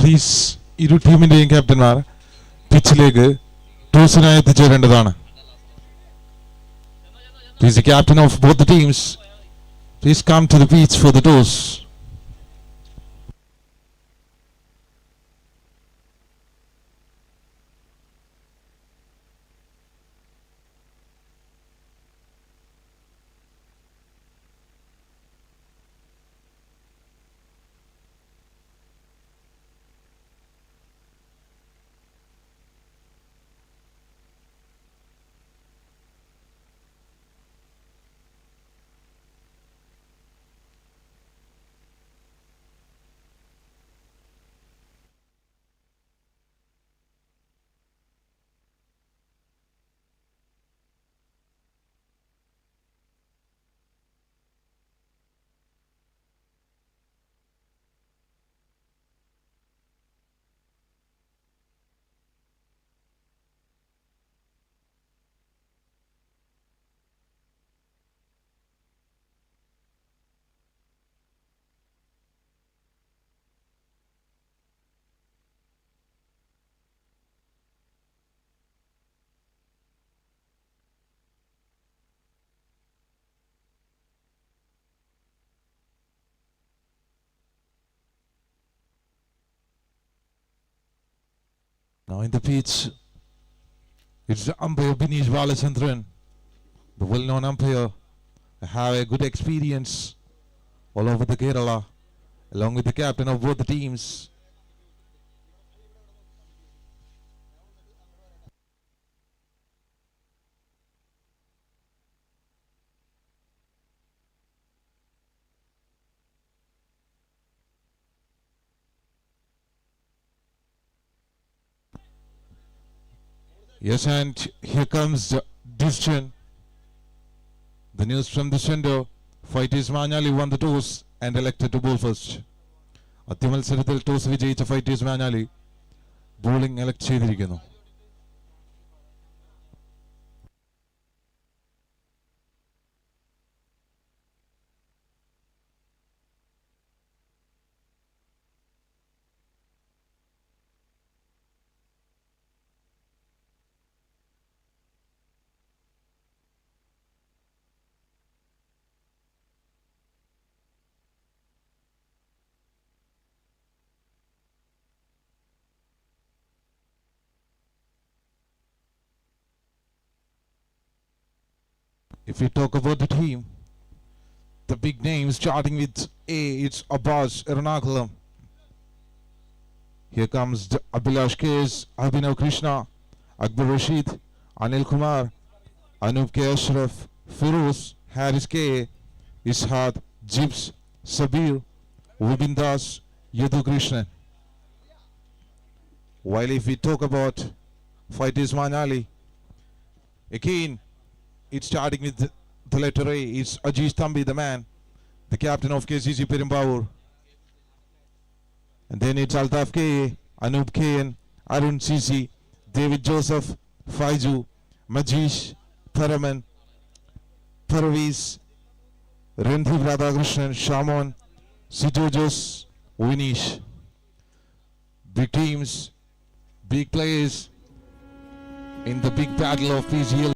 Please ഇരു ടീമിന്റെയും ക്യാപ്റ്റന്മാർ പിച്ചിലേക്ക് ടോസിനായി എത്തിച്ചേരേണ്ടതാണ്. Please, the captain of both the teams, please come to the pitch for the toss. Now in the pitch, it's the umpire Binish Balachandran, the well-known umpire. Have a good experience all over the Kerala, along with the captain of both the teams. Yes, and here comes the decision. The news from the center. Fighters Manyali won the toss and elected to bowl first. അത്യമത്സരത്തിൽ toss വിജയിച്ച Fighters Manali bowling elect ചെയ്തിരിക്കുന്നു. If we talk about the team, the big names starting with A, it's Abbas Ernakulam. Here comes the Abhilash K.S., Abhinav Krishna, Akbar Rashid, Anil Kumar, Anup K. Ashraf, Firoz, Harris K, Ishad, Jibs, Sabir, Vibin Das, Yadu Krishnan. While if we talk about Fighters Manali, again, it's starting with the letter A. It's Ajiz Thambi, the man, the captain of KCC Perumbavoor. And then it's Altaf K, Anup K, and Arun CC, David Joseph, Faizu, Majish, Tharaman, Parviz, Rendhib Radhakrishnan, Shamon, Sijojos, Vinish. Big teams, big players in the big battle of PGL.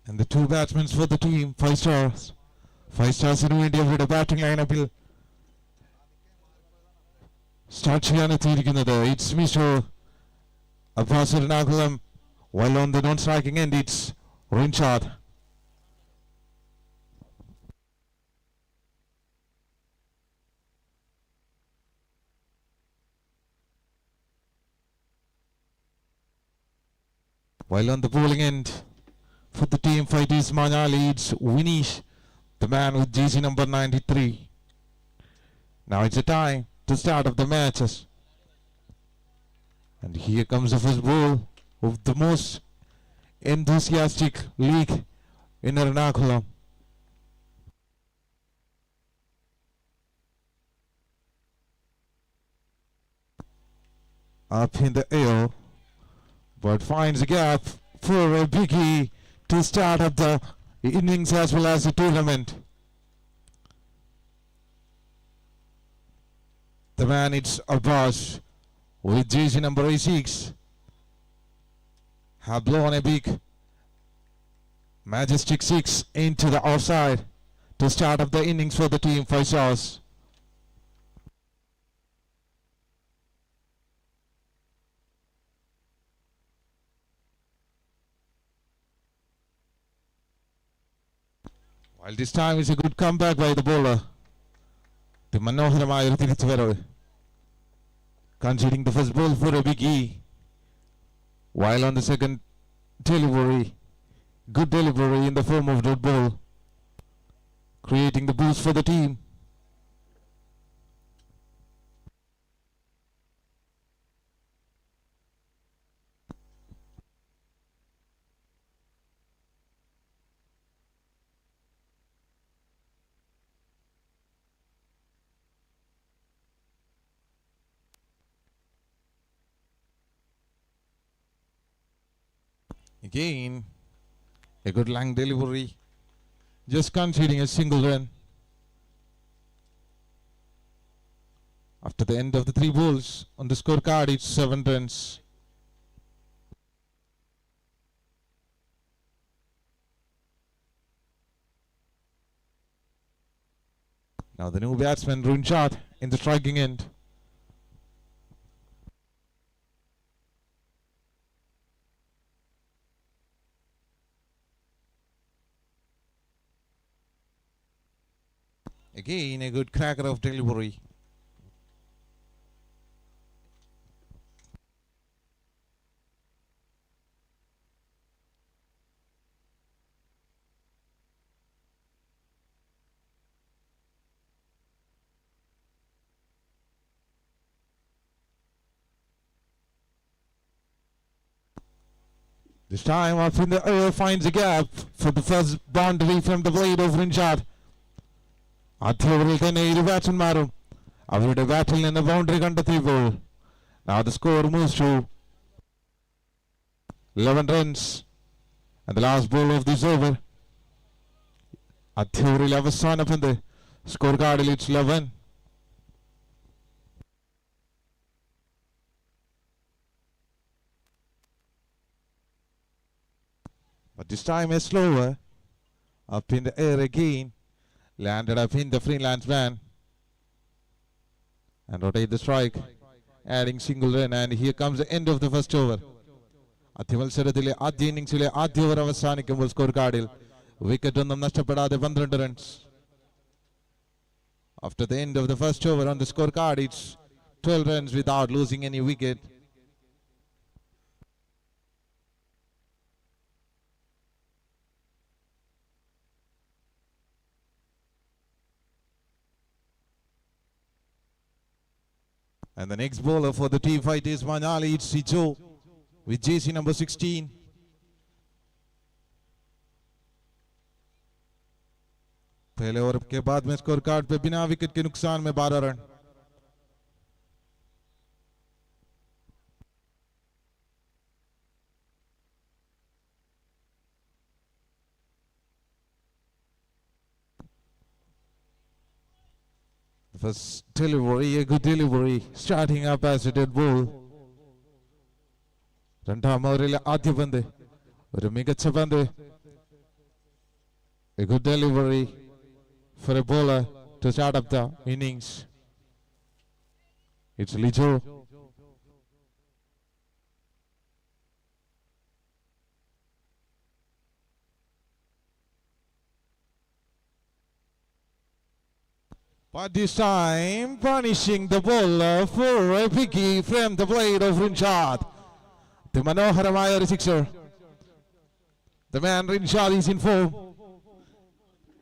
And the two batsmen for the team, 5 stars. 5 stars in വേണ്ടി അവരുടെ batting ലൈനപ്പിൽ start ചെയ്യാനെത്തിയിരിക്കുന്നത്. It's Mr. Abbas Ernakulam, while on the non-striking end it's Rinchard. While on the bowling end for the team fight is Manya leads Winish, the man with jersey number 93. Now it's a time to start of the matches. And here comes the first ball of the most enthusiastic league in Ernakulam. Up in the air, but finds a gap for a biggie to start up the innings as well as the tournament. The man, it's Abbas with jersey number 86, have blown a big majestic 6 into the offside to start up the innings for the team, 5 stars. While this time is a good comeback by the bowler. The മനോഹരമായ ഒരു തിരിച്ചുവരവ്. Conceding the first ball for a biggie. While on the second delivery, good delivery in the form of dot ball, creating the boost for the team. Again, a good long delivery, just conceding a single run. After the end of the 3 balls on the scorecard, it's 7 runs. Now the new batsman Rinchard in the striking end. Again, a good cracker of delivery. This time up in the air finds a gap for the first boundary from the blade of Rinchard. ആദ്യ ഓവറിൽ തന്നെ ഇരു ബാറ്റ്സ്മാൻമാരും അവരുടെ ബാറ്റിൽ നിന്ന് boundary കണ്ടെത്തിയപ്പോൾ now the score moves to 11 runs and the last ball of this over. ആദ്യ ഓവറിൽ അവസാന പന്ത് സ്കോർ കാർഡിൽ it's 11. But this time a slower up in the air again. Landed up in the freelance man and rotate the strike, adding single run, and here comes the end of the first over. ആദ്യ മത്സരത്തിലെ ആദ്യ ഇന്നിംഗ്സിലെ ആദ്യ over അവസാനിക്കുമ്പോൾ score കാർഡിൽ wicket ഒന്നും നഷ്ടപ്പെടാതെ 12 runs. After the end of the first over on the score card, it's 12 runs without losing any wicket. And the next bowler for the team fight is Manali. It's Sijo with jersey number 16. पहले over के बाद में score card पे बिना wicket के नुकसान में 12 run. First delivery, a good delivery, starting up as a dead ball. രണ്ടാം ഓവറിലെ ആദ്യ പന്ത് ഒരു മികച്ച പന്ത് A good delivery for a bowler to start up the innings. It's Lijo. But this time, punishing the bowler for a picky from the blade of Rinchard. The Manoharamaya sixer. The man Rinchard is in form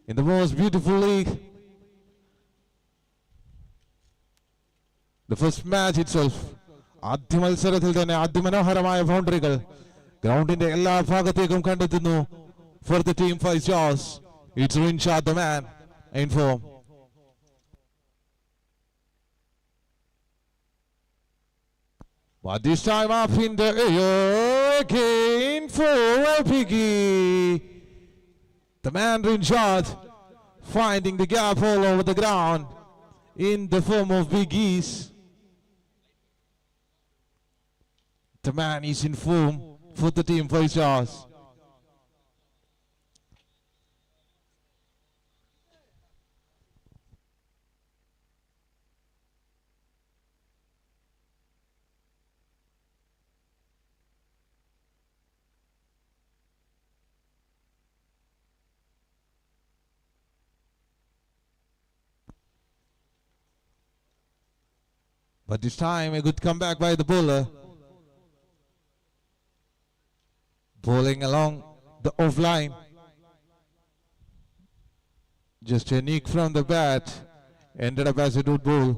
in the most beautiful league. The first match itself. ആദ്യ മത്സരത്തിൽ തന്നെ അതിമനോഹരമായ ബൗണ്ടറികൾ ഗ്രൗണ്ടിന്റെ എല്ലാ ഭാഗത്തേക്കും കണ്ടെത്തുന്നു for the team 5 stars. It's Rinchard, the man in form. But this time up in the air again for a piggy. The man Rinchard finding the gap all over the ground in the form of biggies. The man is in form for the team 5 stars. But this time a good comeback by the bowler. Bowling along the off line. Just a nick from the bat. Ended up as a dot ball.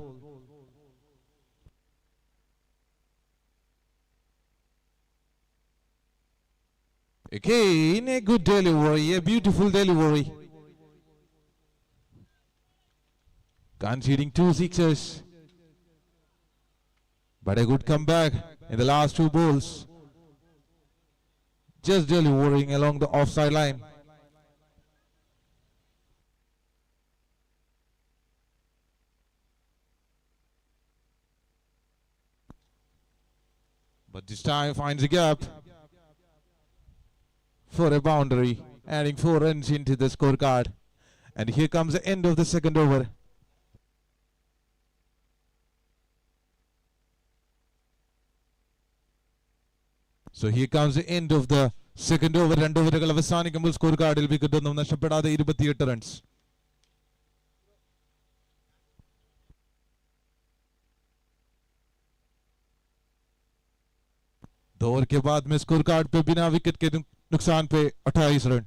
Again a good delivery, a beautiful delivery. Conceding 2 sixers. But a good comeback in the last 2 balls. Just delivering along the offside line. But this time finds a gap for a boundary, adding 4 runs into the scorecard. And here comes the end of the second over. So here comes the end of the second over. 2 ഓവറുകൾ അവസാനിക്കുമ്പോൾ score കാർഡിൽ wicket ഒന്നും നഷ്ടപ്പെടാതെ 28 runs. दो over के बाद में score card पे बिना विकेट के नुकसान पे 28 रन.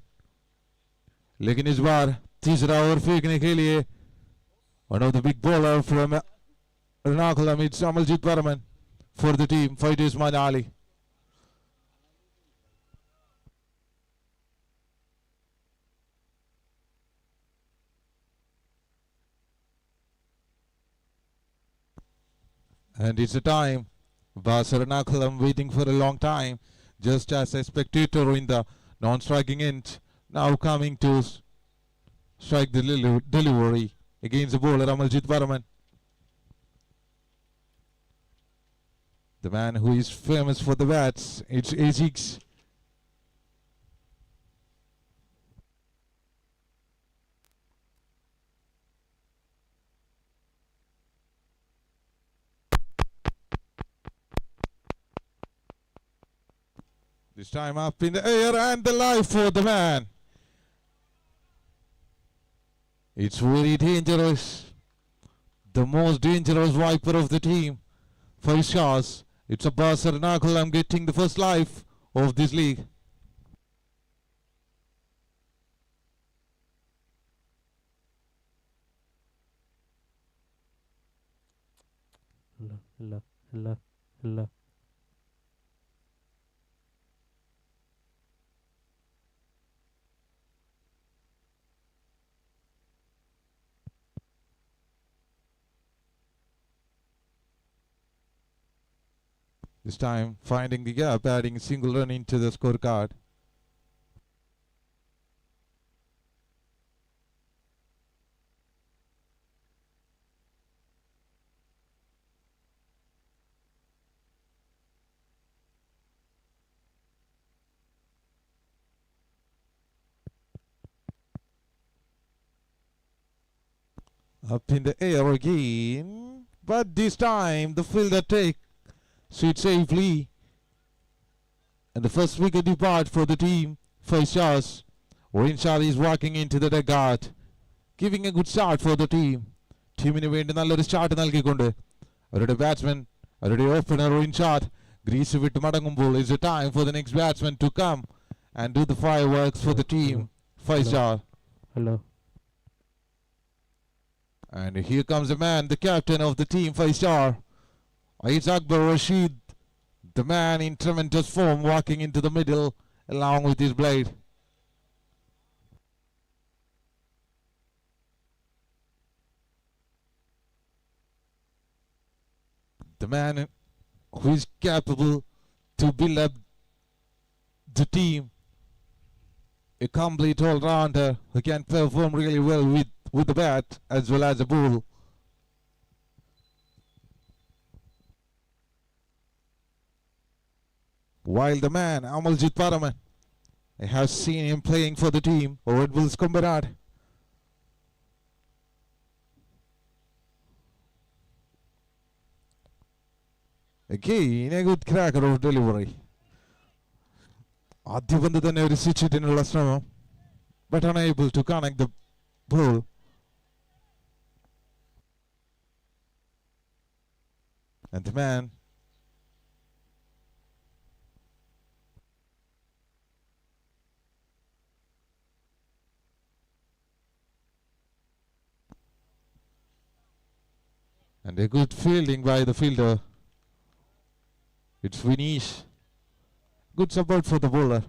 लेकिन इस बार तीसरा ओवर फेंकने के लिए one of the big bowler from Ernakulam, it's Amaljeet Barman for the team. Fight is Manali. And it's a time. Ernakulam waiting for a long time, just as a spectator in the non-striking end. Now coming to strike the delivery against the bowler Amaljeet Barman. The man who is famous for the bats, it's A6. This time up in the air and the life for the man. It's very dangerous. The most dangerous wiper of the team. 5 stars. It's Abbas Ernakulam getting the first life of this league. Hello. This time finding the gap, adding a single run into the scorecard. Up in the air again. But this time the fielder takes it safely. And the first wicket depart for the team. 5 stars. Reinshad is walking into the dugout, giving a good start for the team. ടീമിന് വേണ്ടി നല്ലൊരു start നൽകിക്കൊണ്ട് അവരുടെ batsman അവരുടെ opener Reinshad Greece വിട്ട് മടങ്ങുമ്പോൾ is a time for the next batsman to come and do the fireworks for the team. 5 star. Hello. And here comes the man, the captain of the team, 5 star. It's Akbar Rashid, the man in tremendous form, walking into the middle along with his blade. The man who is capable to build up the team. A complete all-rounder who can perform really well with the bat as well as the ball. While the man, Amaljit Paraman, I have seen him playing for the team, Red Bulls Kumbarad. Again, a good cracker of delivery. ആദ്യ പന്ത് തന്നെ ഒരു സ്വിച്ചിട്ടിനുള്ള ശ്രമം, but unable to connect the ball. And the man and a good fielding by the fielder. It's Vinish. Good support for the bowler.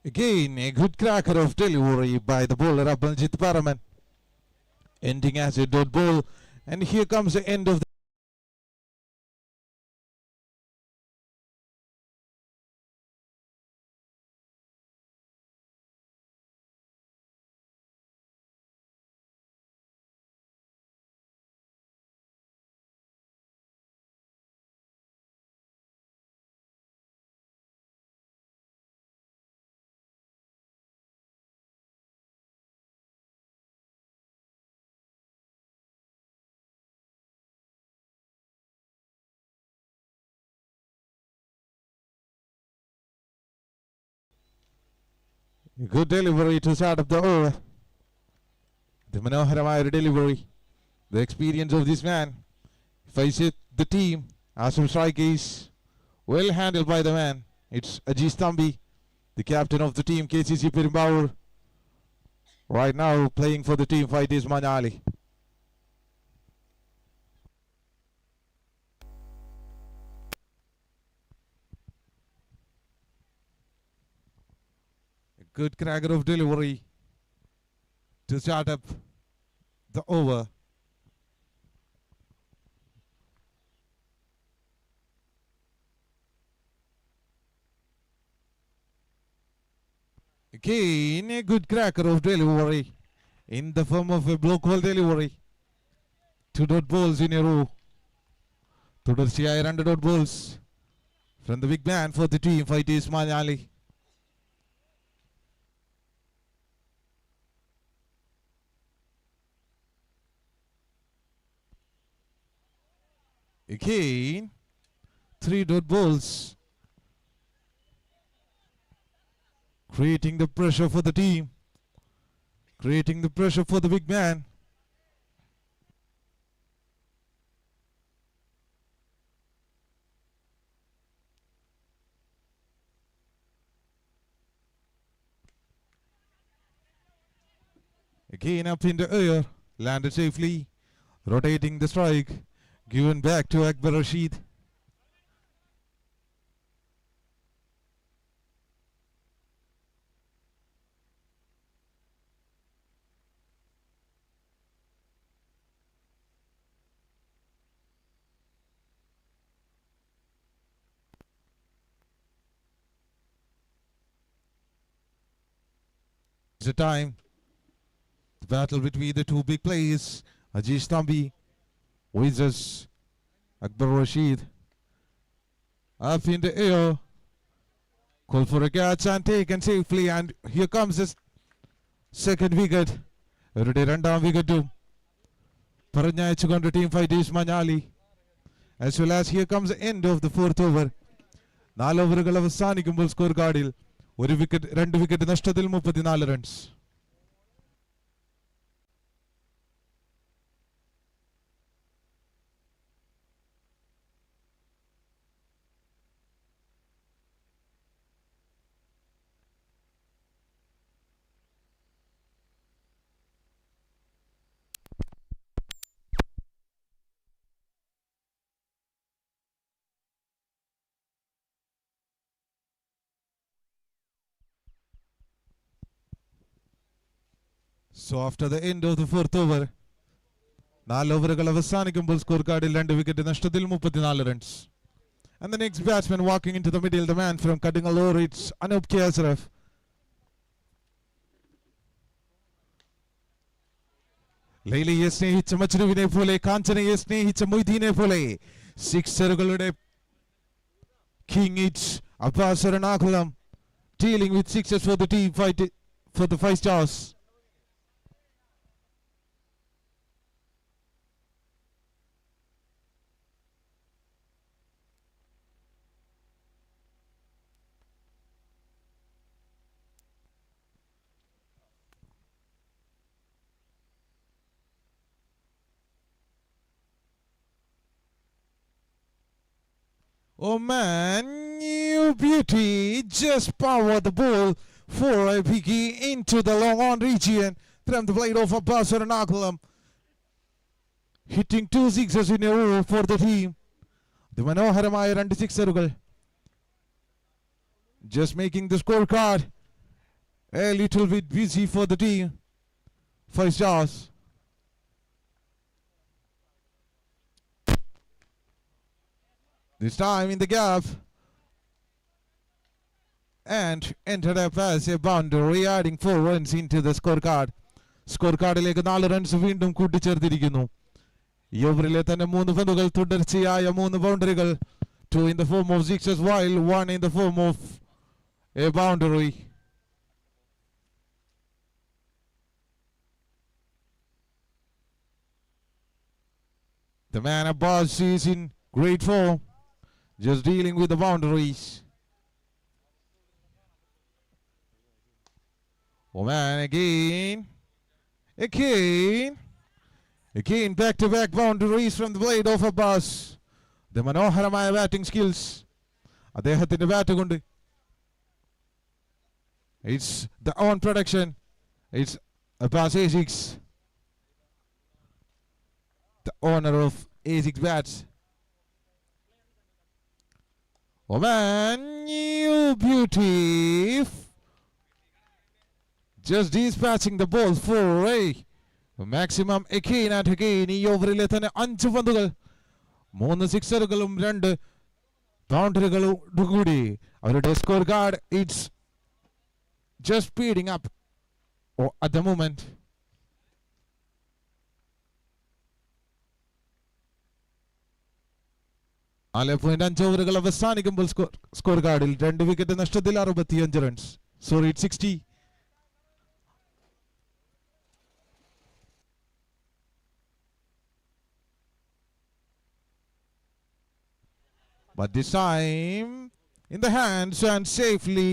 Again, a good cracker of delivery by the bowler Amaljit Paraman, ending as a dot ball. And here comes the end of the good delivery to start up the over. The മനോഹരമായ ഒരു delivery. The experience of this man. Face it, the team. Awesome strike is well handled by the man. It's Ajis Thambi, the captain of the team, KCC Perumbavoor. Right now playing for the team, fight is Manali. Good cracker of delivery to start up the over. Again, a good cracker of delivery in the form of a block hole delivery. 2 dot balls in a row. തുടർച്ചയായ 2 dot balls from the big man for the team, fight is Manali. Again, 3 dot balls, creating the pressure for the team, creating the pressure for the big man. Again up in the air, landed safely, rotating the strike. Given back to Akbar Rashid. It's a time. The battle between the two big players. Ajish Tambi, Wizards, Akbar Rashid, up in the air. Call for a catch and taken safely, and here comes the second wicket. Every രണ്ടാം wicket പറഞ്ഞയച്ചുകൊണ്ട് team fighters Manali. As well as here comes the end of the fourth over. 4 ഓവറുകൾ അവസാനിക്കുമ്പോൾ score കാർഡിൽ 1 wicket 2 wicket നഷ്ടത്തിൽ 34 runs. So after the end of the fourth over, 4 ഓവറുകൾ അവസാനിക്കുമ്പോൾ score കാർഡിൽ 2 wicket നഷ്ടത്തിൽ 34 runs. And the next batsman walking into the middle, the man from Kadingalore, it's Anup Kiasraf. ലൈലയെ സ്നേഹിച്ച മജ്നുവിനെ പോലെ, കാഞ്ചനയെ സ്നേഹിച്ച മൊയ്തീനെ പോലെ, സിക്സറുകളുടെ king it's Abbas Ernakulam dealing with sixes for the team fight for the 5 stars. Oh man, you beauty, just power the ball for a biggie into the long on region from the blade of Abbas Ernakulam. Hitting 2 sixes in a row for the team. The Manoharamaya 2 sixerugal. Just making the scorecard a little bit busy for the team. 5 stars. This time in the gap and entered up as a boundary, adding 4 runs into the scorecard. സ്കോർകാർഡിലേക്ക് 4 runs വീണ്ടും കൂട്ടിച്ചേർത്തിരിക്കുന്നു. ഈ ഓവറിലെ തന്നെ 3 പന്തുകൾ തുടർച്ചയായ 3 ബൗണ്ടറികൾ, 2 in the form of sixes while 1 in the form of a boundary. The man Abbas is in great form, just dealing with the boundaries. Oh man, again, back-to-back boundaries from the blade of Abbas. The മനോഹരമായ batting skills അദ്ദേഹത്തിന്റെ bat കൊണ്ട്. It's the own production. It's Abbas A6, the owner of A6 bats. Oh man, you beauty. Just dispatching the ball for a maximum again and again. ഈ ഓവറിലെ തന്നെ 5 പന്തുകൾ, 3 സിക്സറുകളും 2 ബൗണ്ടറികളും കൂടി അവരുടെ score card it's just speeding up at the moment. ഓവറുകൾ അവസാനിക്കുമ്പോൾ score കാർഡിൽ 2 wicket നഷ്ടത്തിൽ 65 runs. Sorry, 60. But this time in the hands and safely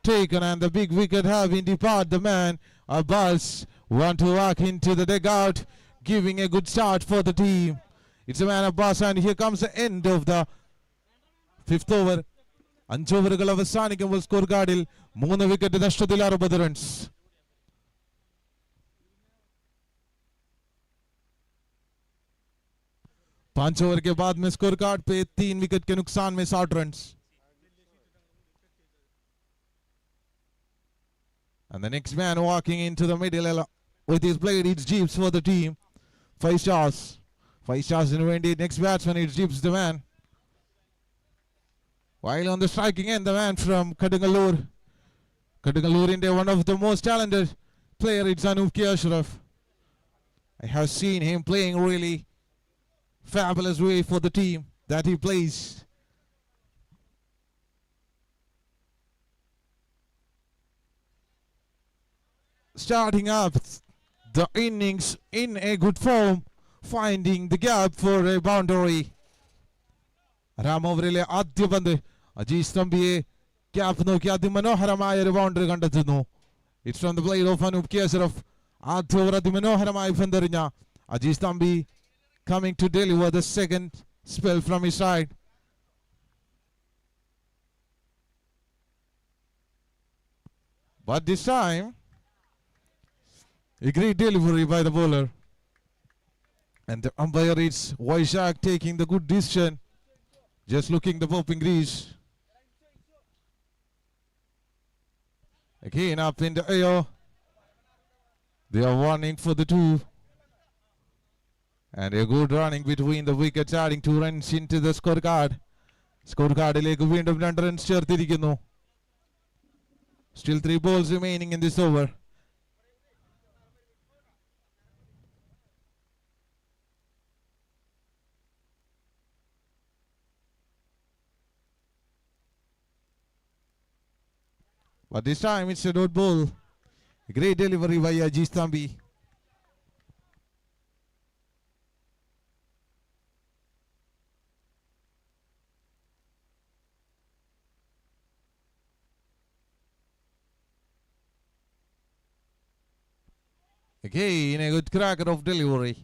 taken, and the big wicket having departed the man. Abbas want to walk into the dugout, giving a good start for the team. It's a man Abbas, and here comes the end of the 5th over. 5 ഓവറുകൾ അവസാനിക്കുമ്പോൾ score കാർഡിൽ 3 wicket നഷ്ടത്തിൽ 60 runs. पांच over के बाद में score card पे 3 wicket के नुकसान में 60 runs. And the next man walking into the middle with his blade, it's Jeeps for the team. 5 stars. 5 stars in the next batsman, it's Jeeps the man. While on the striking end, the man from Kadingalore. Kadingalore India, one of the most talented player, it's Anup Ashraf. I have seen him playing really fabulous way for the team that he plays. Starting up the innings in a good form, finding the gap for a boundary. രാമോവറിലെ ആദ്യ പന്ത് Ajeesh തമ്പിയെ cap നോക്കി അതിമനോഹരമായ ഒരു boundary കണ്ടെത്തുന്നു. It's from the plate of Anoop കേസറഫ്. ആദ്യ over അതിമനോഹരമായി പന്തെറിഞ്ഞ Ajeesh Thampi coming to deliver the second spell from his side. But this time, a great delivery by the bowler. And the umpire is Vaishak taking the good decision. Just looking the popping grease. Again up in the air. They are warning for the two. And a good running between the wickets, adding 2 runs into the scorecard. Scorecardilekku veendum 2 runs ചേർത്തിരിക്കുന്നു. Still 3 balls remaining in this over. But this time it's a dot ball. A great delivery by Ajish Thambi. Again, a good cracker of delivery.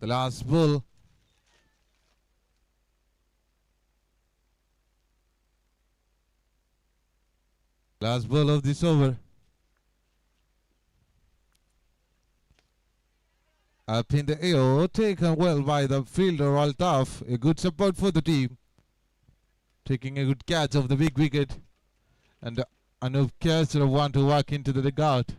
The last ball. Last ball of this over. Up in the air, taken well by the fielder Altaf. A good support for the team. Taking a good catch of the big wicket. And Anup Kasra want to walk into the dugout.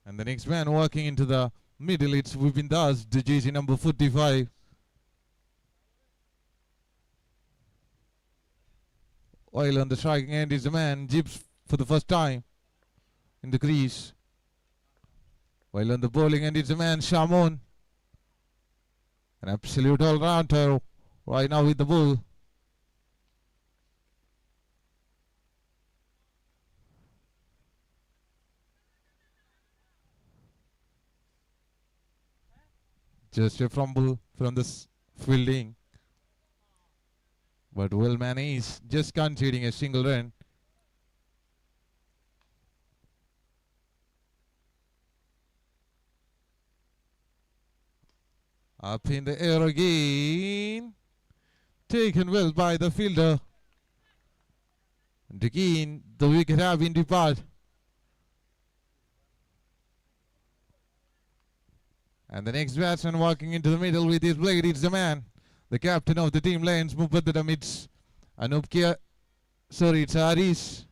And the next man walking into the middle, it's Vipin Das, the jersey number 45. While on the striking end is the man, Gibbs, for the first time in the crease. While on the bowling end is the man, Shamon. An absolute all-rounder right now with the ball. Just a fumble from the fielding. But well managed, just conceding a single run. Up in the air again. Taken well by the fielder. And again, the wicket have been departed. And the next batsman walking into the middle with his blade, it's the man, the captain of the team, Lions Mubaddam. It's Anup Kia. Sorry, it's Haris.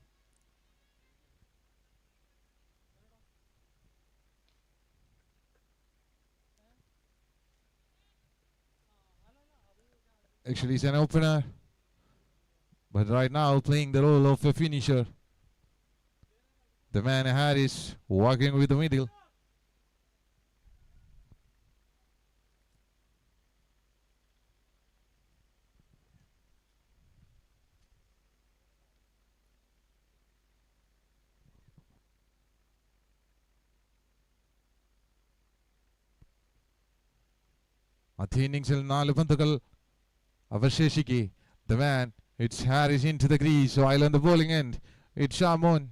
Actually, he's an opener. But right now, playing the role of a finisher. The man Haris walking with the middle. ആദ്യ ഇന്നിംഗ്സിൽ 4 പന്തുകൾ അവശേഷിക്കെ. The man, it's Harris into the crease, while on the bowling end, it's Shamon.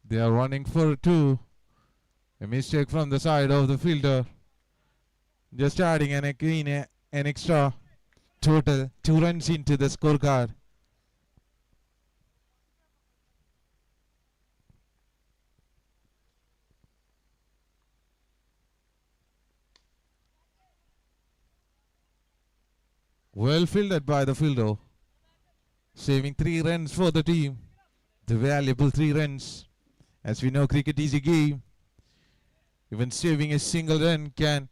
They are running for 2. A mistake from the side of the fielder. Just adding an extra total 2 runs into the scorecard. Well fielded by the fielder, saving 3 runs for the team. The valuable 3 runs. As we know, cricket is a game. Even saving a single run can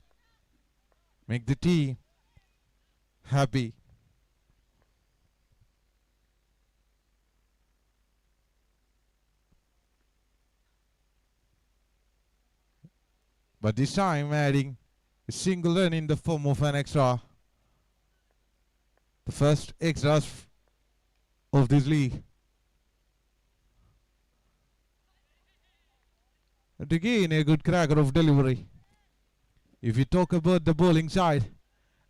make the team happy. But this time adding a single run in the form of an extra. The first extras of this league. And again a good cracker of delivery. If you talk about the bowling side,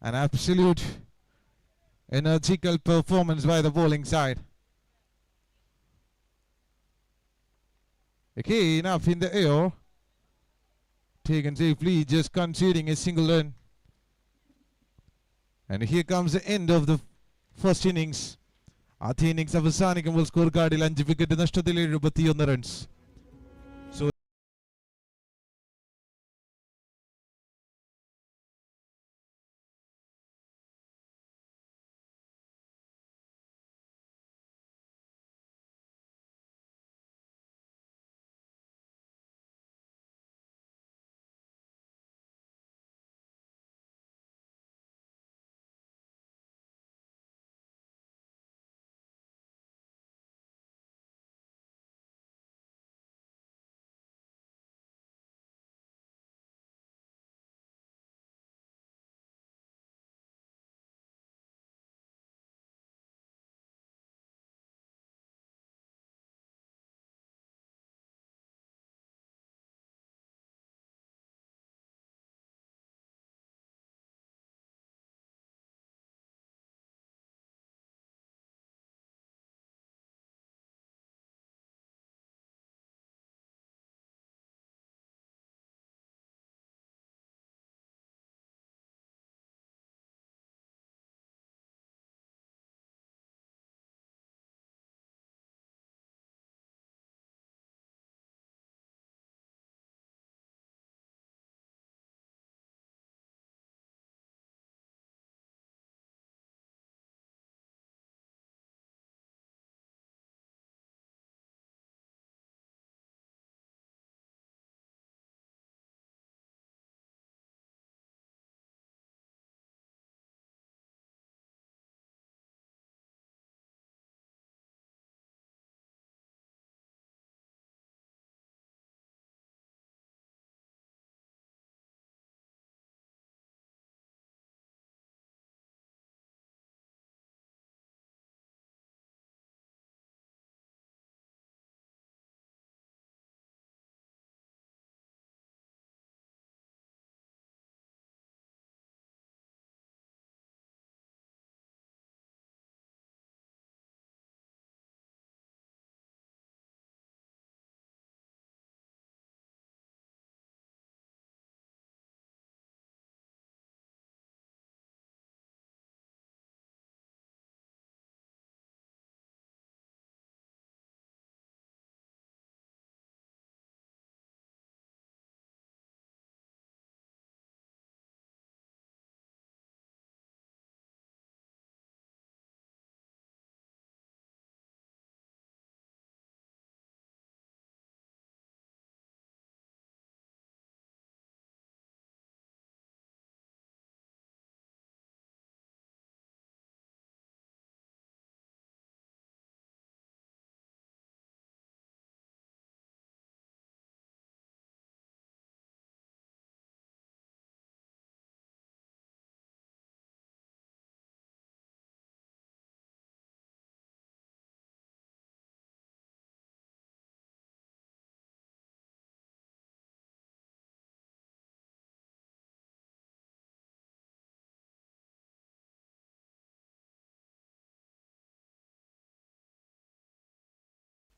an absolute energical performance by the bowling side. Again up in the air. Taken safely, just conceding a single run. And here comes the end of the first innings. ആദ്യ innings അവസാനിക്കുമ്പോൾ score കാർഡിൽ 5 wicket നഷ്ടത്തിൽ 71 runs. So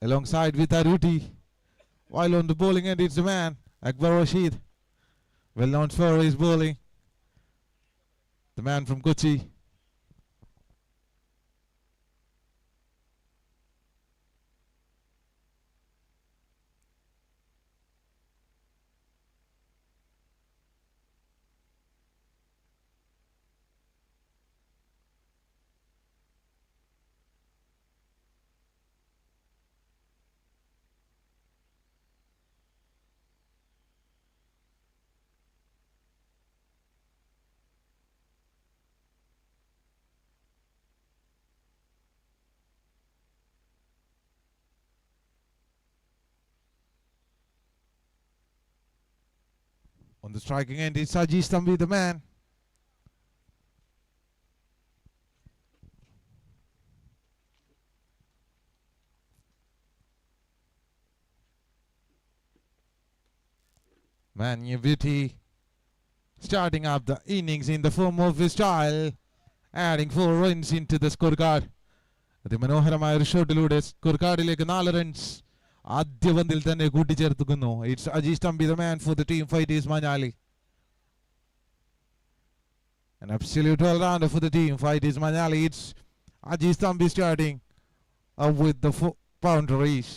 alongside with Aruti, while on the bowling end it's the man Akbar Rashid, well known for his bowling. The man from Kochi. On the striking end is Saji Stambi, the man. Man, your beauty starting up the innings in the form of his style, adding 4 runs into the scorecard. അതിമനോഹരമായ ഒരു ഷോട്ടിലൂടെ സ്കോർകാർഡിലേക്ക് 4 runs ആദ്യ പന്തിൽ തന്നെ കൂട്ടിച്ചേർത്തുക്കുന്നു. It's Ajeesh Thampi, the man for the team fighters Manyali. An absolute all-rounder for the team fighters Manyali. It's Ajish Thambi starting with the boundaries.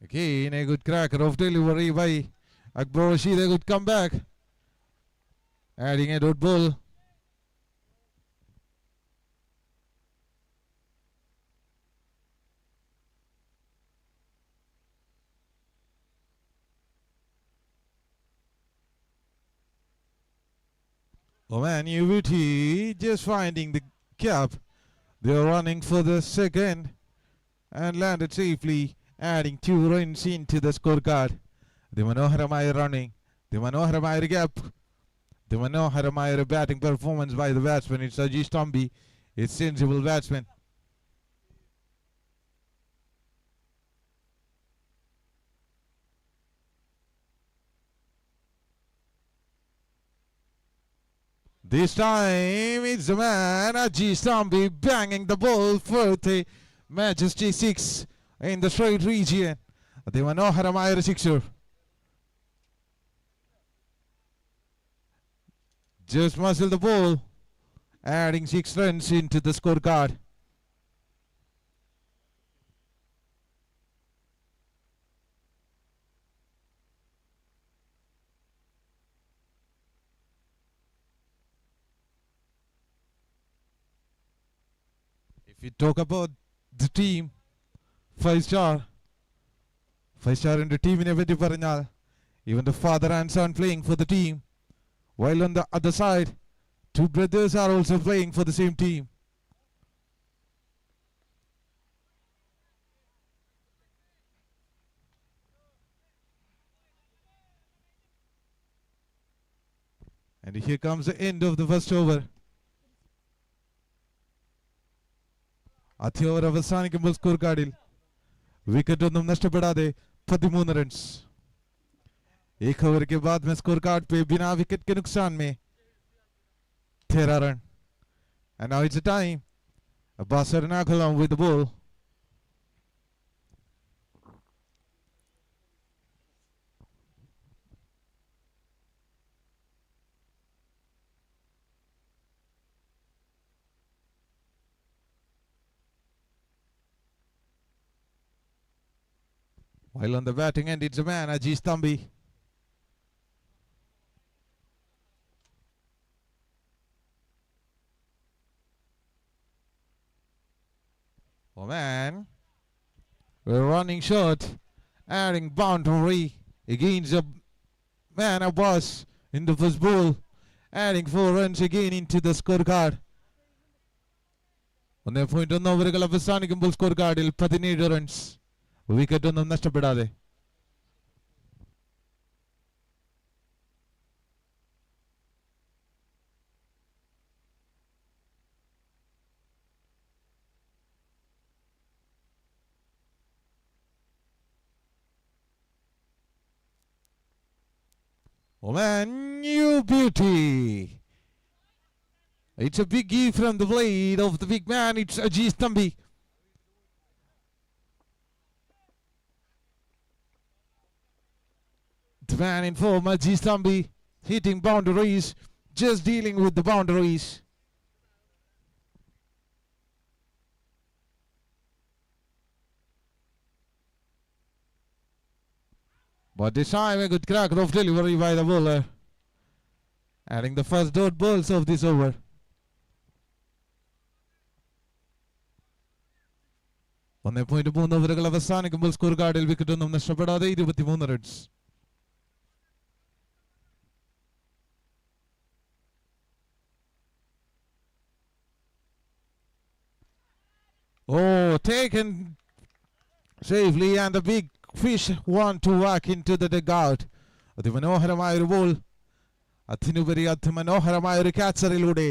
Again, a good cracker of delivery by Akbar Rashid. A good comeback. Adding a dot ball. Oh man, UVT just finding the gap. They are running for the second and landed safely, adding 2 runs into the scorecard. The Manoharamaya running, the Manoharamaya gap, the Manoharamaya batting performance by the batsman. It's Ajish Thambi, it's sensible batsman. This time it's the man Ajish Thambi banging the ball for the Majesty 6 in the straight region. The Manoharamaya sixer. Just muscle the ball, adding 6 runs into the scorecard. If you talk about the team, 5-star in the team in every paranal, even the father and son playing for the team, while on the other side, 2 brothers are also playing for the same team. And here comes the end of the first over. ആദ്യ over അവസാനിക്കുമ്പോൾ score കാർഡിൽ wicket ഒന്നും നഷ്ടപ്പെടാതെ 13 runs. 1 over के बाद में score card पे बिना विकेट के नुकसान में 13 run. And now it's the time. Basar Nakalam with the ball. While on the batting end, it's a man, Ajish Thambi. Oh man, we're running short, adding boundary against a man, Abbas in the first ball, adding 4 runs again into the scorecard. On the point on over അവസാനിക്കുമ്പോൾ score കാർഡിൽ 17 runs. Wicket ഒന്നും നഷ്ടപ്പെടാതെ. Oh man, you beauty. It's a big gift from the blade of the big man. It's Ajish Thambi. The man in form, Ajish Thambi, hitting boundaries, just dealing with the boundaries. But this time a good cracker of delivery by the bowler, adding the first dot balls of this over. On the point of ഓവറുകൾ അവസാനിക്കുമ്പോൾ score കാർഡിൽ wicket ഒന്നും നഷ്ടപ്പെടാതെ 23 runs. Oh, taken safely, and the big fish want to walk into the dugout. അതിമനോഹരമായൊരു ball, അതിനുപരി അതിമനോഹരമായൊരു ക്യാച്ചറിലൂടെ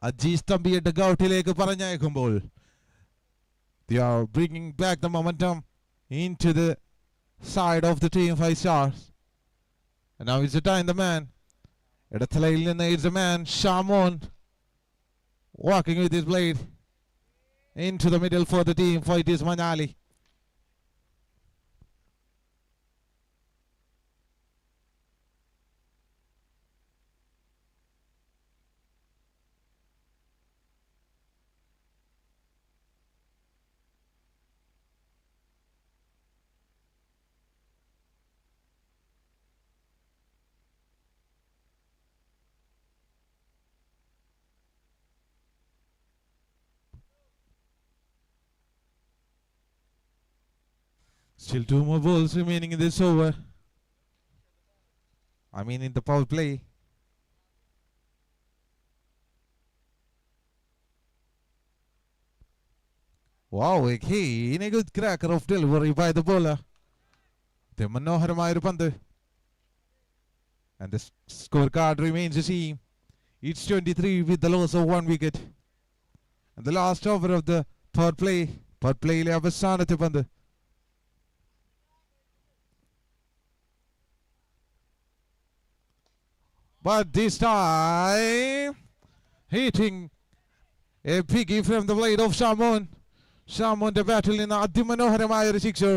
അജി സ്തംഭിയെ ഡഗൌട്ടിലേക്ക് പറഞ്ഞയക്കുമ്പോൾ they are bringing back the momentum into the side of the team 5 stars. And now it's the time the man. ഇടത്തലയിൽ നിന്ന് it's the man Shamon walking with his blade into the middle for the team. Fight is Manali. Still 2 more balls remaining in this over. I mean in the power play. Wow, a key in a good cracker of delivery by the bowler. The Manoharamayur Panthu. And the scorecard remains the same. It's 23 with the loss of 1 wicket. And the last over of the third play. Third play le avasanathil Panthu. But this time, hitting a piggy from the blade of Shamon. Shamon the battle in the Adimanoharamayur sixer.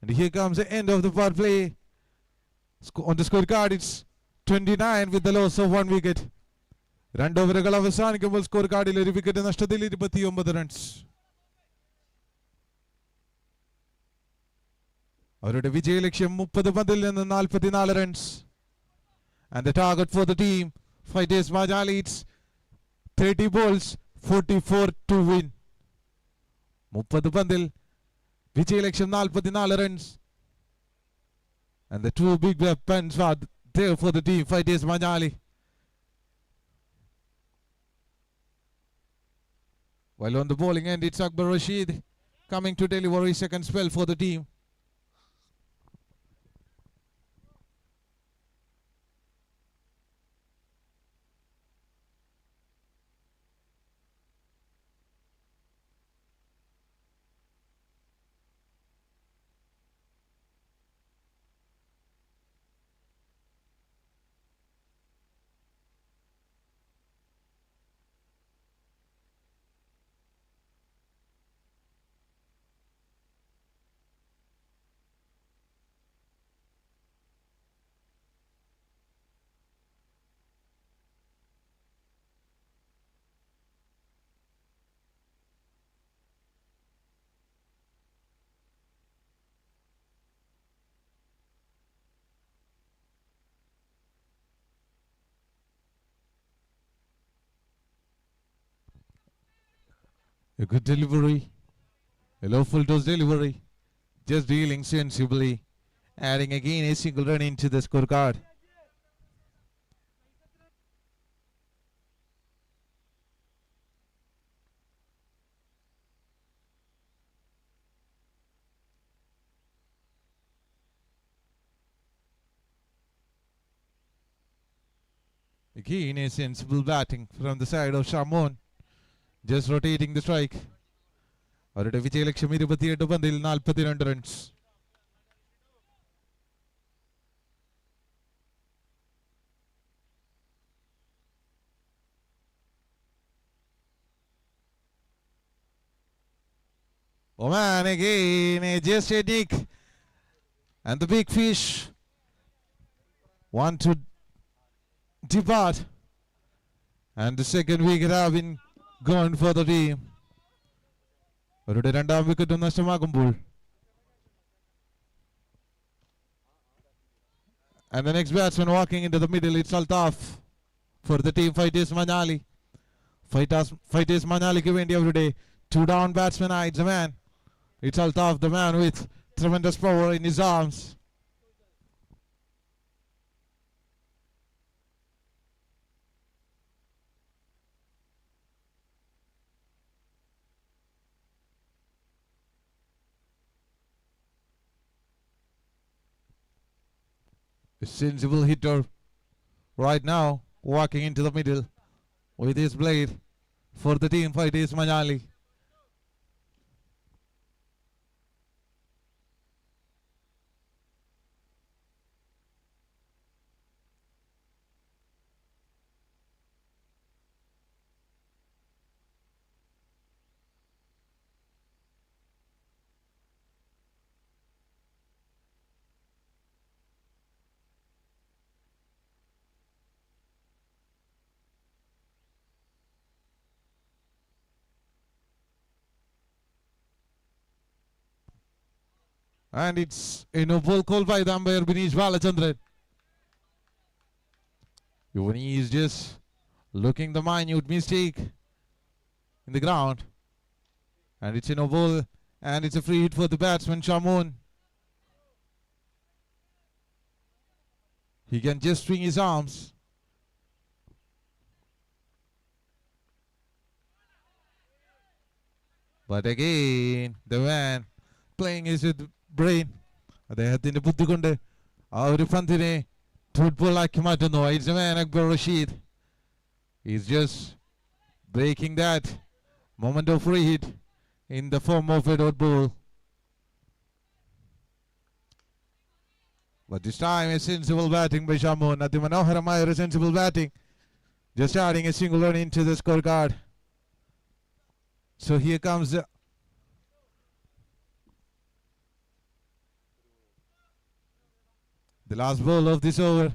And here comes the end of the power play. On the scorecard, it's 29 with the loss of 1 wicket. രണ്ട് ഓവറുകൾ അവസാനിക്കുമ്പോൾ score കാർഡിൽ ഒരു wicket നഷ്ടത്തിൽ 29 runs. അവരുടെ വിജയലക്ഷ്യം 30 പന്തിൽ നിന്ന് 44 runs. And the target for the team, Fighters Majali, it's 30 balls, 44 to win. 30 പന്തിൽ വിജയലക്ഷ്യം 44 runs. And the 2 big weapons are there for the team, Fighters Majali. While on the bowling end, it's Akbar Rashid coming to deliver his second spell for the team. A good delivery, a low full toss delivery, just dealing sensibly, adding again a single run into the scorecard. Again a sensible batting from the side of Shamon. Just rotating the strike. അവരുടെ വിജയലക്ഷ്യം 28 പന്തിൽ 42 runs. Oh man, again just a nick. And the big fish want to depart. And the second wicket have been gone for the team. അവരുടെ രണ്ടാം വിക്കറ്റും നഷ്ടമാകുമ്പോൾ and the next batsman walking into the middle, it's Altaf for the team Fighters Manali. Fighters Manaliക്ക് വേണ്ടി അവരുടെ 2 down batsman hides a man. It's Altaf, the man with tremendous power in his arms. A sensible hitter right now, walking into the middle with his blade for the team fight is Manali. And it's a no ball called by the umpire Binish Balachandran. Yuvani is just looking the minute mistake in the ground. And it's a no ball and it's a free hit for the batsman Shamoon. He can just swing his arms. But again, the man playing his brain. അദ്ദേഹത്തിന്റെ ബുദ്ധി കൊണ്ട് ആ ഒരു പന്തിനെ football ആക്കി മാറ്റുന്നു. It's the man Akbar Rashid. He's just breaking that moment of free hit in the form of a dot ball. But this time a sensible batting by Shamoon. Adimanoharamaya sensible batting. Just adding a single run into the scorecard. So here comes the last ball of this over.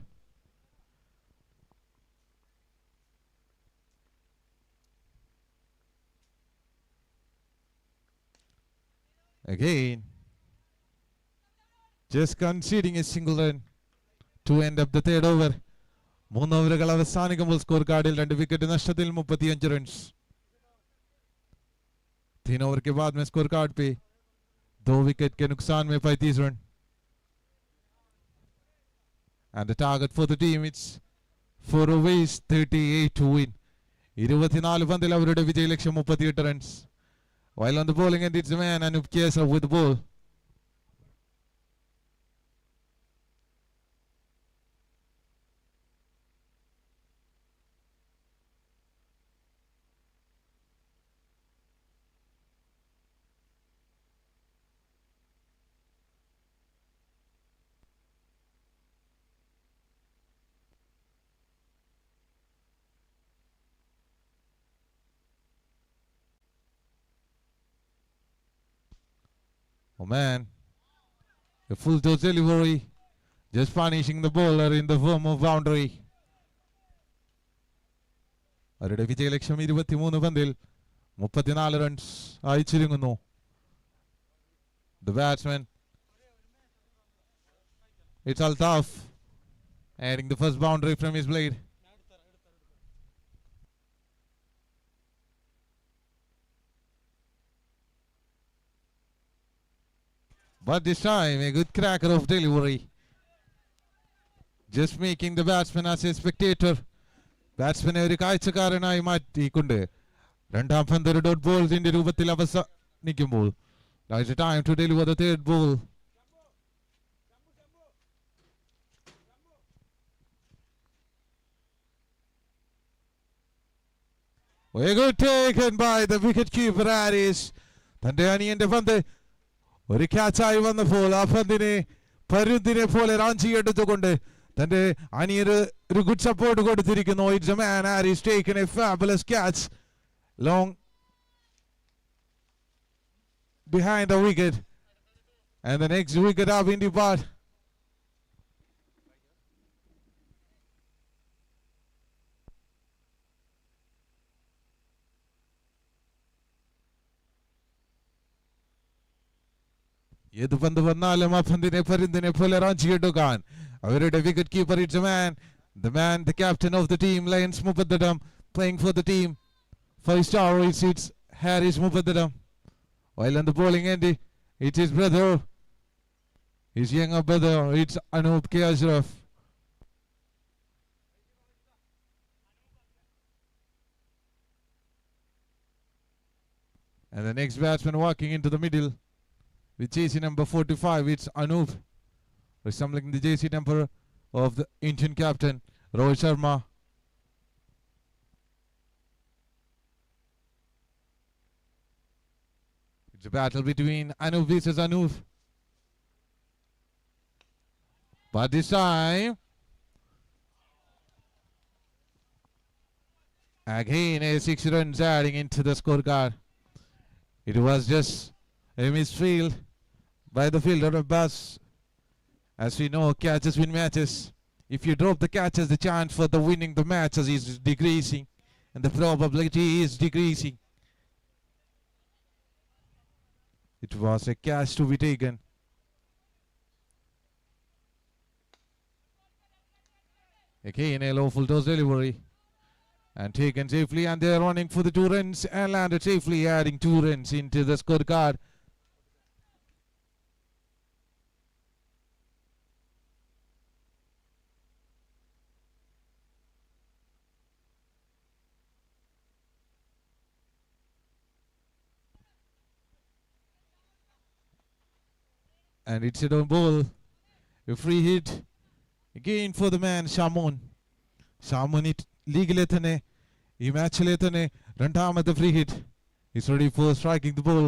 Again, just conceding a single run to end up the third over. 3 ഓവറുകൾ അവസാനിക്കുമ്പോൾ score കാർഡിൽ 2 wicket നഷ്ടത്തിൽ 35 runs. 3 over के बाद में score card पे 2 wicket के नुकसान में 35 run. And the target for the team it's 4 overs 38 to win. 24 പന്തിൽ അവരുടെ വിജയലക്ഷ്യം 38 runs. While on the bowling end it's the man Anup Kesar with the ball. Oh man, a full toss delivery, just punishing the bowler in the form of boundary. അവരുടെ വിജയലക്ഷ്യം 23 പന്തിൽ 34 runs ആയി ചുരുങ്ങുന്നു. The batsman, it's Altaf, adding the first boundary from his blade. But this time, a good cracker of delivery. Just making the batsman as a spectator. Batsman ഒരു കാഴ്ചക്കാരനായി മാറ്റിക്കൊണ്ട് രണ്ടാം പന്ത് ഒരു ഡോട്ട് ബോൾസിന്റെ രൂപത്തിൽ അവസാനിക്കുമ്പോൾ it's time to deliver the third ball. A good taken by the wicket keeper Harris. തന്റെ അനിയന്റെ പന്ത് ഒരു ക്യാച്ചായി വന്നപ്പോൾ ആ പന്തിനെ പരുന്തിനെ പോലെ റാഞ്ചിയെടുത്തുകൊണ്ട് തന്റെ അനിയന് ഒരു ഗുഡ് സപ്പോർട്ട് കൊടുത്തിരിക്കുന്നു. It's a man Harris taken a fabulous catch long behind the wicket and the next wicket up in the part. ഏത് പന്ത് വന്നാലും ആ പന്തിനെ പരുന്തിനെ പോലെ റാഞ്ചിയെടുക്കാൻ അവരുടെ wicket keeper it's the man, the captain of the team, Lions Mupaddadam, playing for the team. 5-star, it's Harris Mupaddadam. While on the bowling end, it's his brother, his younger brother, it's Anup K. Ashraf. And the next batsman walking into the middle with jersey number 45, it's Anup, resembling the jersey number of the Indian captain Rohit Sharma. It's a battle between Anup versus Anup. But this time, again a 6 runs adding into the scorecard. It was just a misfield by the fielder of Bass. As we know, catches win matches. If you drop the catches, the chance for the winning the matches is decreasing, and the probability is decreasing. It was a catch to be taken. Again, a low full toss delivery. And taken safely, and they're running for the 2 runs and landed safely, adding 2 runs into the scorecard. And it's a down ball. A free hit. Again for the man, Shamon. Shamon it legal ഈ മാച്ചിലെ തന്നെ രണ്ടാമത്തെ free hit. He's ready for striking the ball.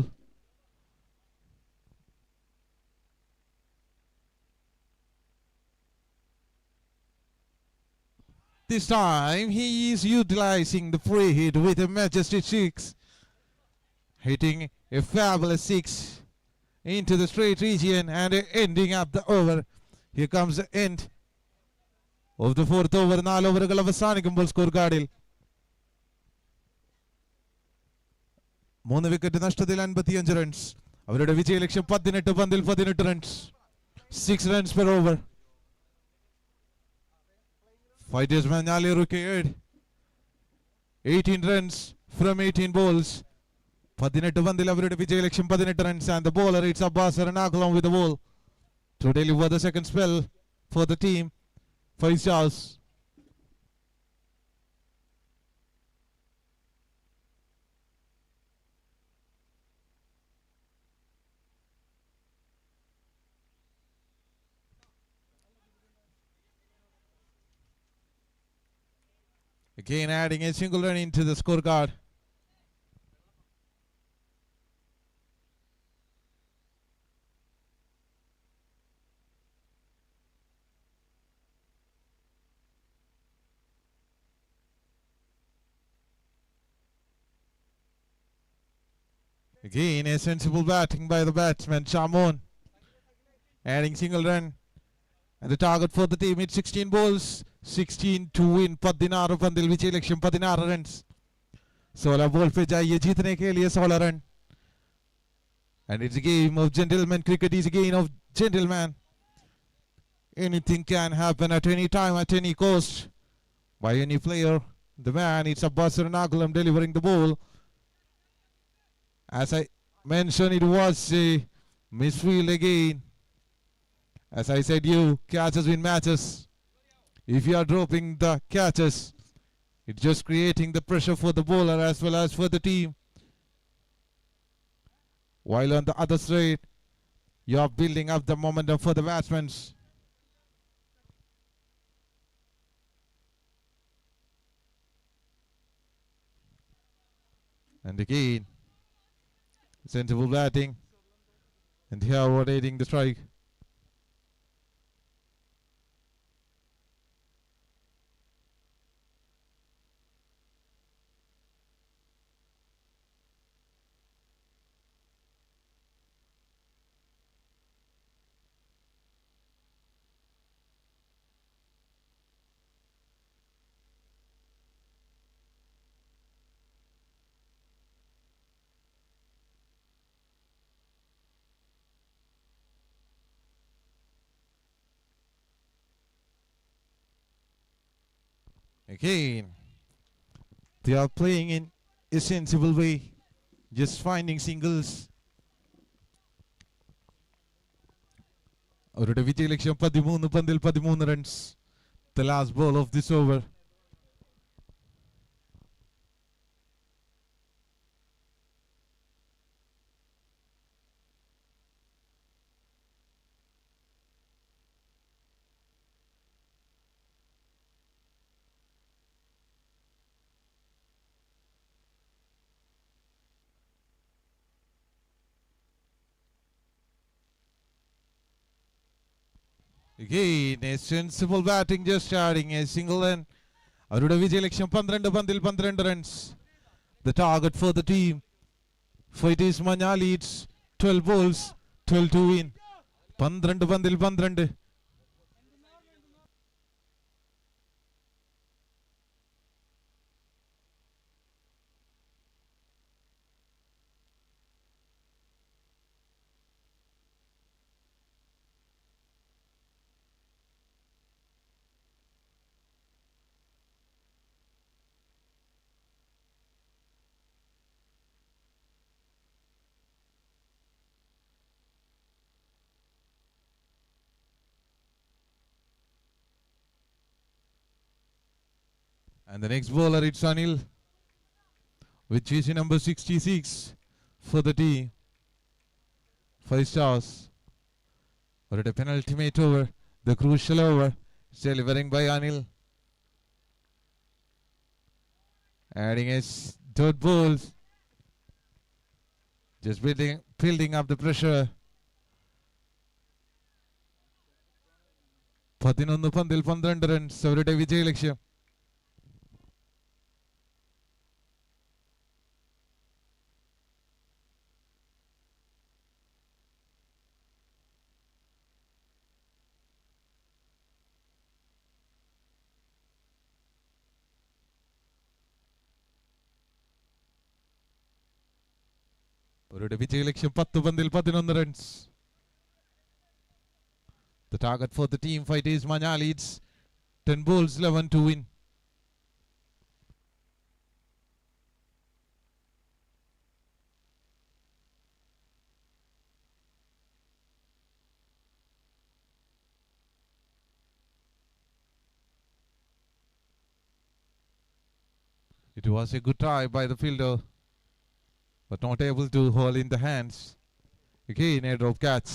This time he is utilizing the free hit with a majestic 6, hitting a fabulous 6 into the straight region and ending up the over. Here comes the end of the 4th over. 4 ഓവറുകൾ അവസാനിക്കുമ്പോൾ score കാർഡിൽ 3 wicket നഷ്ടത്തിൽ 55 runs. അവരുടെ വിജയലക്ഷ്യം 18 പന്തിൽ 18 runs. 6 runs per over. Fighters Manali required 18 runs from 18 balls. 18 പന്തിൽ അവരുടെ വിജയലക്ഷ്യം 18 runs, and the bowler hits Abbas Ernakulam with the ball to deliver the second spell for the team. 5 stars. Again adding a single run into the scorecard. Again a sensible batting by the batsman Shamon, adding single run. And the target for the team, it's 16 balls, 16 to win. 16 पंदिल विजय लक्ष्यम 16 runs. 16 ball पे चाहिए जीतने के लिए 16 run. And it's a game of gentlemen. Cricket is a game of gentlemen. Anything can happen at any time, at any cost, by any player. The man, it's Abbas Ernakulam delivering the ball. As I mentioned, it was a misfield again. As I said, you catches win matches. If you are dropping the catches, it's just creating the pressure for the bowler as well as for the team. While on the other side, you are building up the momentum for the batsmen. And again, sensible batting. And here rotating the strike. Again, they are playing in a sensible way, just finding singles. അവരുടെ വിജയലക്ഷ്യം 13 പന്തിൽ 13 runs. The last ball of this over. Again, a sensible batting just starting a single run. അവരുടെ വിജയലക്ഷ്യം 12 പന്തിൽ 12 runs. The target for the team. Fighters Manya leads 12 balls, 12 to win. 12 പന്തിൽ 12. And the next bowler it's Anil, which is number 66 for the team. 5 stars. Or at a penultimate over, the crucial over, delivering by Anil. Adding his dot balls. Just building up the pressure. 11 പന്തിൽ 12 runs അവരുടെ വിജയലക്ഷ്യം. അവരുടെ വിജയലക്ഷ്യം 10 പന്തിൽ 11 runs. The target for the team fight is Manya leads 10 balls 11 to win. It was a good try by the fielder, but not able to hold in the hands. Again, a drop catch.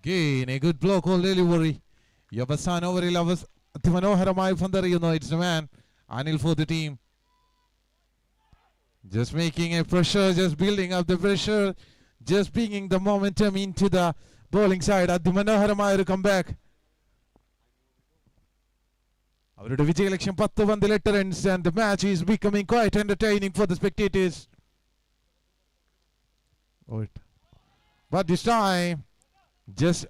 Again, a good block or delivery. Yabasan over Ilavas Timanoharamai Fandarino. It's the man. Anil for the team. Just making a pressure, just building up the pressure, just bringing the momentum into the bowling side. Adimanoharamai to come back. അവരുടെ വിജയലക്ഷ്യം 10 പന്തിൽ 8 runs and the match is becoming quite entertaining for the spectators. But this time, just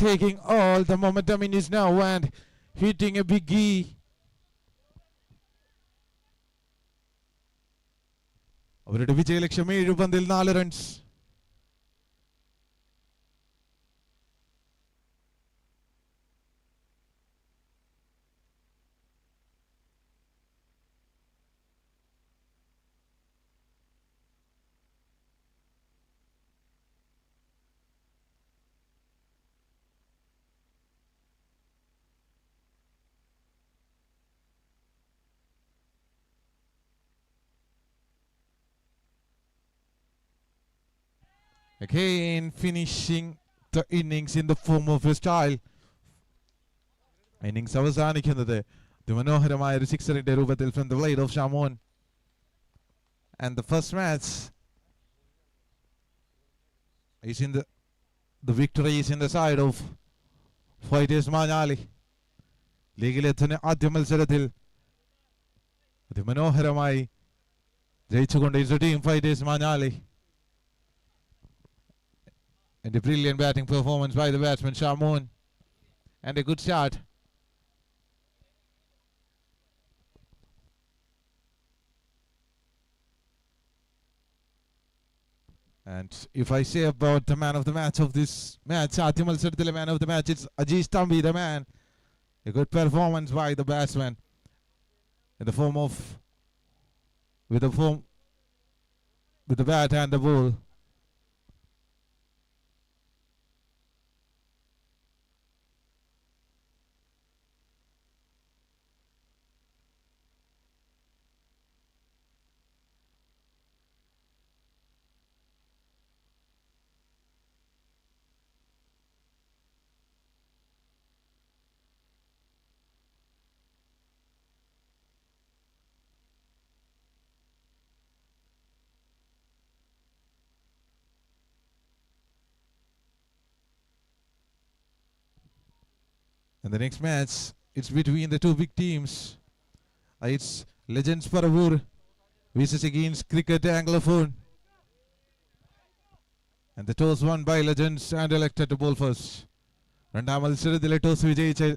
taking all the momentum in his now and hitting a biggie. അവരുടെ വിജയലക്ഷ്യം 7 പന്തിൽ 4 runs. Again, finishing the innings in the form of a style. Innings അവസാനിക്കുന്നത് മനോഹരമായ ഒരു സിക്സറിന്റെ രൂപത്തിൽ from the blade of Shamon. And the first match is in the victory is in the side of Fighters Manyali. ലീഗിലെത്തുന്ന ആദ്യ മത്സരത്തിൽ അതിമനോഹരമായി ജയിച്ചുകൊണ്ട് is the team Fighters Manyali. And a brilliant batting performance by the batsman Shamon. And a good start. And if I say about the man of the match of this match, Atimal Sardile man of the match, it's Ajish Tambi, the man. A good performance by the batsman. In the form of, with the bat and the ball. And the next match, it's between the two big teams. It's Legends Paravur versus against Cricket Anglophone. And the toss won by Legends and elected to bowl first. രണ്ടാം മത്സരത്തിലെ toss വിജയിച്ച്